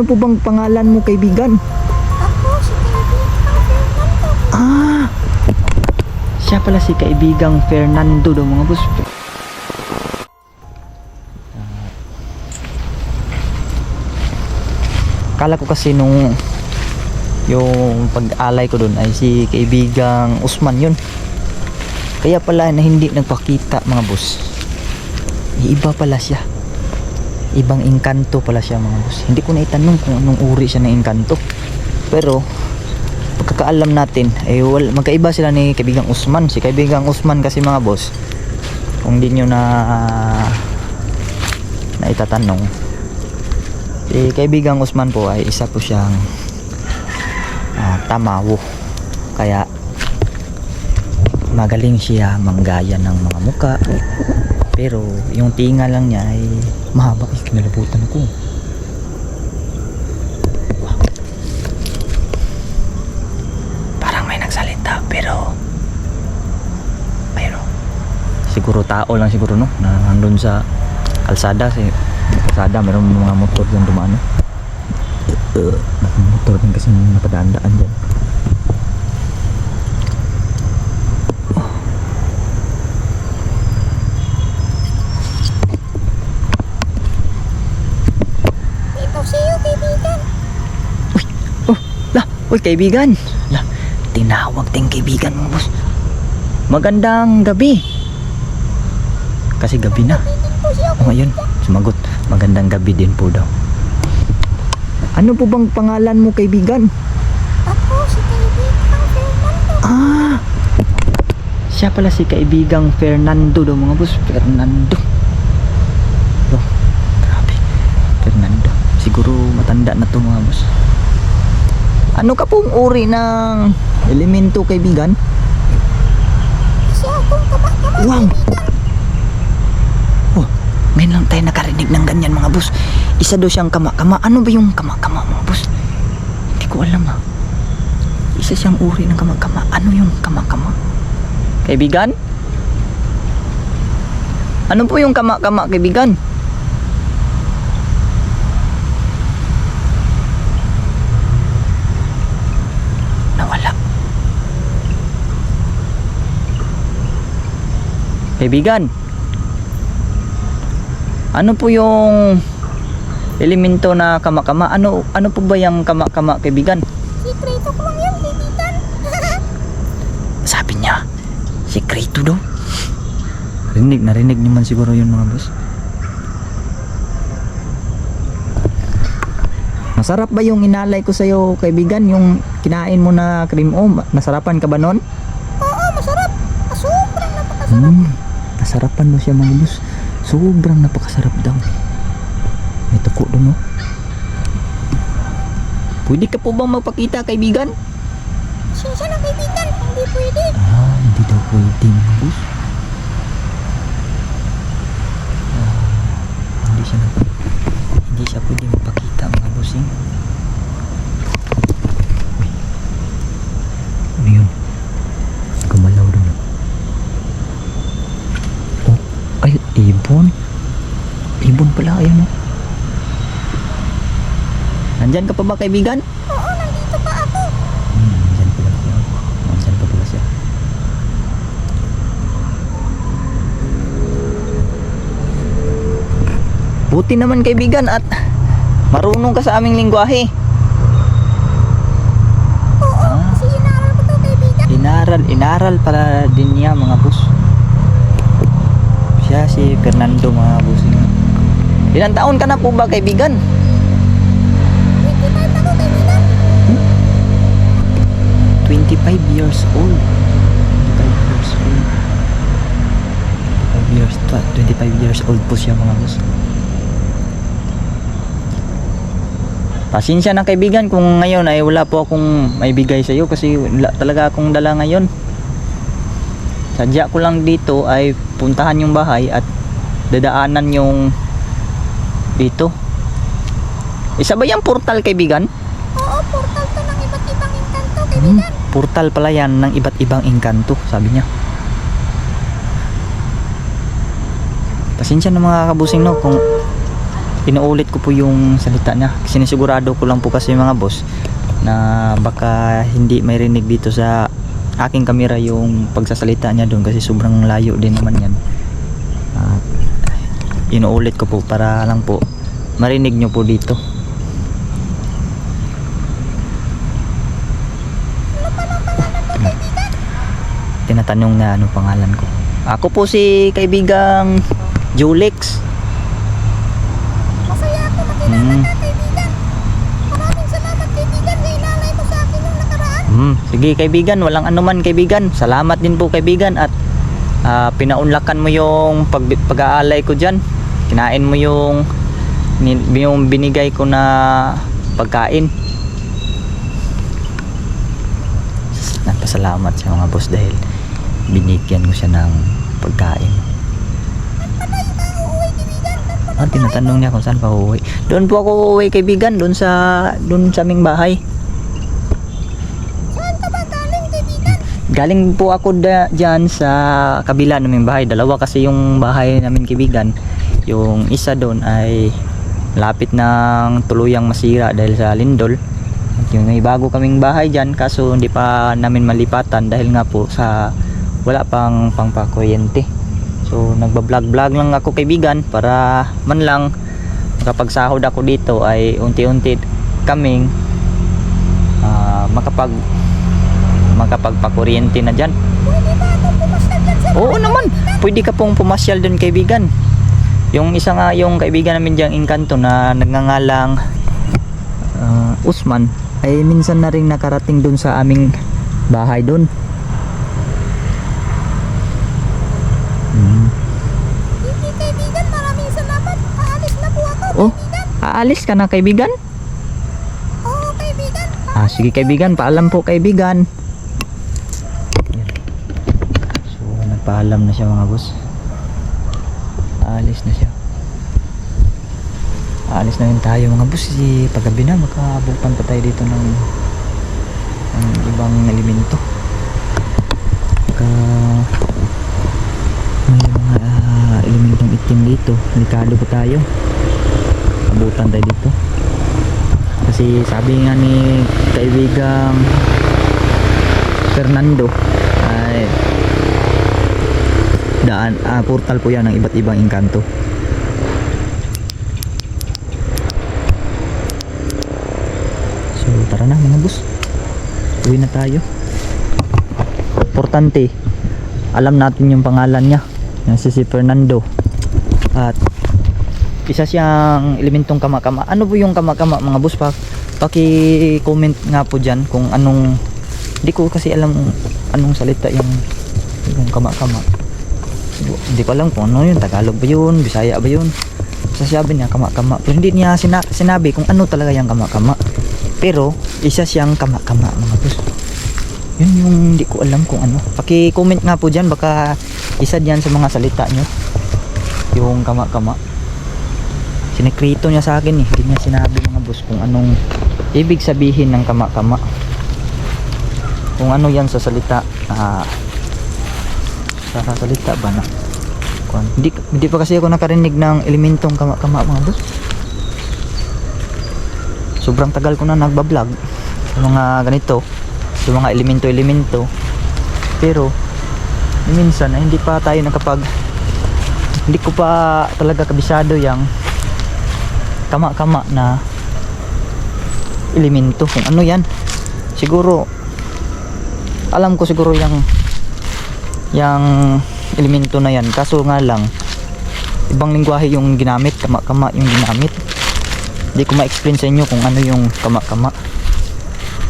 Ano po bang pangalan mo, kaibigan? Ako, si kaibigan. Ah, siya pala si kaibigang Fernando daw mga boss. Kala ko kasi nung yung pag-alay ko doon ay si kaibigang Usman yun. Kaya pala na hindi nagpakita mga boss. Iba pala siya. Ibang engkanto pala siya mga boss. Hindi ko na itanong kung anong uri siya ng engkanto. Pero pagkakaalam natin ay magkaiba sila ni kaibigang Usman. Si kaibigang Usman kasi mga boss, kung di nyo na itatanong, si kaibigang Usman po ay isa po siyang tamawo. Kaya magaling siya manggaya ng mga muka. Pero yung tinga lang niya ay mahaba. Kinalabutan ko. Parang may nagsalita pero ayun o. Siguro tao lang siguro no, na nandun sa kalsada. Kalsada mayroong mga motor dyan dumaan no? Motor din kasi napadaan-daan dyan. Ikaw sa'yo, kaibigan. Uy kaibigan, tinawag ting kaibigan mo boss. Magandang gabi. Kasi gabi na. Kaibigan po siya. O ngayon, sumagot. Magandang gabi din po daw. Ano po bang pangalan mo, kaibigan? Ako, si kaibigan Fernando. Ah, siya pala si kaibigang Fernando daw mga boss. Fernando. Oh, grabe. Fernando. Siguro matanda na to mga boss. Ano ka pong uri ng elemento, kaibigan? Kasi akong kama-kama. Wow! Oh, ngayon lang tayo nakarinig ng ganyan mga boss. Isa daw siyang kama-kama. Ano ba yung kama-kama mga boss? Hindi ko alam ha. Isa siyang uri ng kama-kama. Ano yung kama-kama? Kaibigan? Ano po yung kama-kama, kaibigan? Nawala. Kaibigan? Ano po yung elemento na kama-kama? Ano po ba yung kama-kama, kaibigan? Sikreto ko lang yan, kaibigan. Sabi niya, sikreto daw. Narinig naman siguro yun mga boss. Masarap ba yung inalay ko sa'yo, kaibigan? Yung kinain mo na cream o, nasarapan ka ba nun? Oo, masarap. Sobrang napakasarap. Nasarapan mo siya mga boss. Sobrang napakasarap daw. May tuko doon no? Pwede ka po bang magpakita, kaibigan? Siya na, kaibigan. Hindi pwede. Hindi daw pwede mga boss. Hindi siya pwede magpakita mga bossing. Uy. Ano yun? Gumalaw doon. Oh, ay, ibon. Ibon pala, ayun oh. Nandyan ka pa ba, kaibigan? Oo, nandito pa ako. Nandyan pala siya. Nandyan pa pala siya. Buti naman, kaibigan, at marunong ka sa aming lingwahe. Oo, kasi inaral ko to, kaibigan. Inaral pala din niya mga boss. Siya si Fernando mga boss. Ilang taon ka na po ba, kaibigan? 25 ako, kaibigan. 25 years old. 25 years old po siya mga boss. Pasensya na, kaibigan, kung ngayon ay wala po akong maibigay sa iyo kasi wala talaga akong dala ngayon. Sadya ko lang dito ay puntahan yung bahay at dadaanan yung dito. Isa ba yung portal, kaibigan? Oo, portal to ng iba't ibang engkanto, kaibigan. Portal pala yan ng iba't ibang engkanto, sabi niya. Pasensya na mga kabusing no kung inuulit ko po yung salita niya. Sinisigurado ko lang po kasi mga boss na baka hindi may rinig dito sa aking kamera yung pagsasalita niya doon kasi sobrang layo din naman yan. At inuulit ko po para lang po marinig nyo po dito. Tinatanong na ano pangalan ko. Ako po si kaibigang Julex. Masaya ako makilala ka, kaibigan. Maraming salamat, kaibigan, sa inalay mo sa akin yung nakaraan. Sige kaibigan, walang anuman kaibigan. Salamat din po kaibigan at pinaunlakan mo yung pag-aalay ko dyan. Kinain mo yung binigay ko na pagkain. Nagpasalamat sa mga boss dahil binigyan ko siya ng pagkain. Tinatanong niya kung saan pa uuwi. Doon po ako uuwi kaibigan, doon sa aming bahay. Saan ka ba galing, kaibigan? Galing po ako dyan sa kabila naming bahay. Dalawa kasi yung bahay namin kaibigan. Yung isa doon ay lapit ng tuluyang masira dahil sa lindol. At yung may bago kaming bahay dyan kaso hindi pa namin malipatan dahil nga po sa wala pang pangpakuryente. So nagba-vlog lang ako kaibigan para man lang kapag sahod ako dito ay unti-unti kaming makapagpakuryente na dyan. Pwede ba ako pumasyal dyan sa Oo naman, pwede ka pong pumasyal dun kaibigan. Yung isa nga yung kaibigan namin diyang Engkanto na nagngangalang Usman ay minsan na rin nakarating dun sa aming bahay dun. Hindi, kaibigan, maraming salamat. Aalis na po ako, Oh, kaibigan. aalis ka na kaibigan? Oo, kaibigan. Sige kaibigan, paalam po kaibigan. So nagpaalam na siya mga boss. Aalis na siya. Aalis na rin tayo mga boss. Paggabi na makabukan pa tayo dito ng ibang elemento. May mga elementong itim dito. Delikado pa tayo. Abutan tayo dito. Kasi sabi nga ni kaibigang Fernando ay portal po yan ng iba't ibang engkanto. So tara na mga boss, uwi na tayo. Importante alam natin yung pangalan niya, yung si Fernando, at isa siyang elementong kama-kama. Ano po yung kama-kama mga boss? Paki-comment nga po dyan kung anong, hindi ko kasi alam anong salita yung kama-kama. Hindi ko alam kung ano yun, Tagalog ba yun, Bisaya ba yun. Sasabi niya kama-kama, pero hindi niya sinabi kung ano talaga yung kama-kama. Pero isa siyang kama-kama mga boss. Yun yung hindi ko alam kung ano. Paki-comment nga po dyan, baka isa dyan sa mga salita nyo yung kama-kama. Sinekrito niya sa akin eh, hindi niya sinabi mga boss kung anong ibig sabihin ng kama-kama, kung ano yan sa salita. Sa salita ba na hindi pa kasi ako nakarinig ng elementong kama-kama mga boss. Sobrang tagal ko na nagbablog sa mga ganito, sa mga elemento, pero minsan ay hindi pa tayo hindi ko pa talaga kabisado yung kama-kama na elemento, kung ano yan. Siguro alam ko siguro yung elemento na yan, kaso nga lang ibang lingwahe yung ginamit, kama-kama yung ginamit. Hindi ko ma-explain sa inyo kung ano yung kama-kama,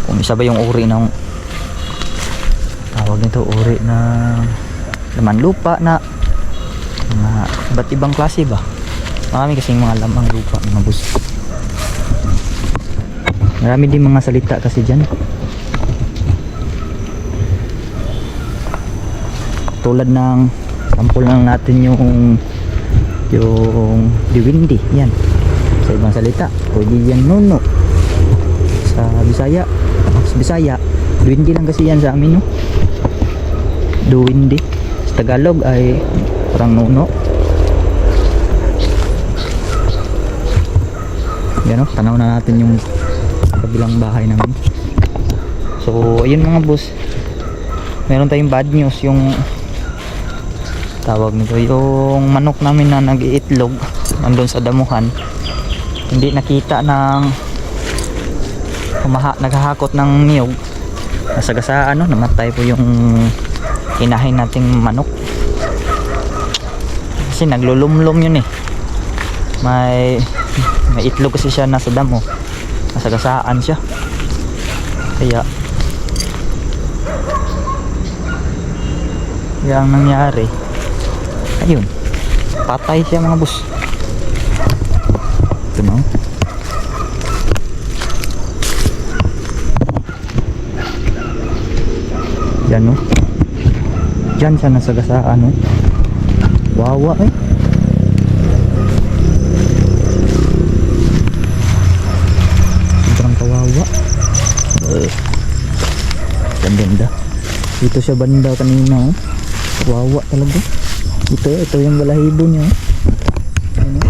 kung isa ba yung uri ng tawag nito, uri na laman lupa na mga iba't ibang klase ba. Marami kasing mga lamang lupa mga boss. Marami din mga salita kasi dyan. Tulad ng sample lang natin yung diwindi. Yan. Sa ibang salita, pwede yan nuno. Sa Bisaya, diwindi lang kasi yan sa amin, no? Diwindi. Sa Tagalog ay parang nuno. Yan o, tanaw na natin yung kabilang bahay namin. So ayun mga boss, meron tayong bad news. Yung tawag nito, yung manok namin na nag-iitlog nandun sa damuhan, hindi nakita ng naghahakot ng niyog, nasagasaan, namatay po yung inahin nating manok kasi naglulumlum yun eh. May itlog kasi siya nasa damo, nasagasaan siya, kaya ang nangyari ayun, patay siya mga boss. Ito na, yan o, dyan siya nasagasaan o. Wawa eh. Sobrang kawawa. Ganda. Dito siya banda kanina oh. Wawa talaga. Ito yung balahibo niya oh. Ano?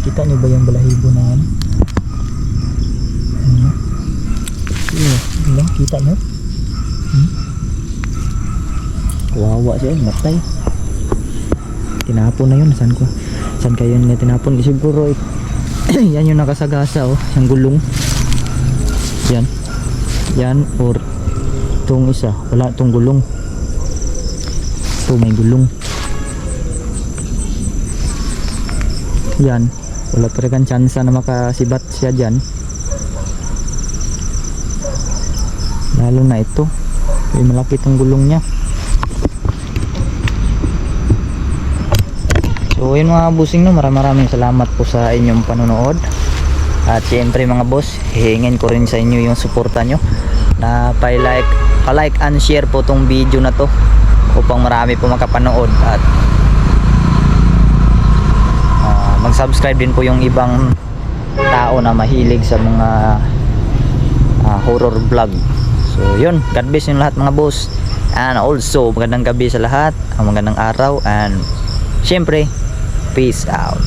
Kita niyo ba yung balahibo na yan? Ano? Ano? Kita niyo? Wawa siya, matay. Tinapon na yun. Saan kayo niya tinapon? Siguro yan yung nakasagasa oh, yung gulong. Yan or itong isa, wala itong gulong. Ito may gulong. Yan, wala talagang chance na makasibat siya dyan. Lalo na ito, may malapit ang gulong niya. So yun mga bossing, no, maraming salamat po sa inyong panonood. At siyempre mga boss, hihingin ko rin sa inyo yung suporta nyo na pa-like and share po tong video na to upang marami po makapanood. At mag-subscribe din po yung ibang tao na mahilig sa mga horror vlog. So yun, God bless yung lahat mga boss. And also magandang gabi sa lahat, magandang araw, and siyempre peace out.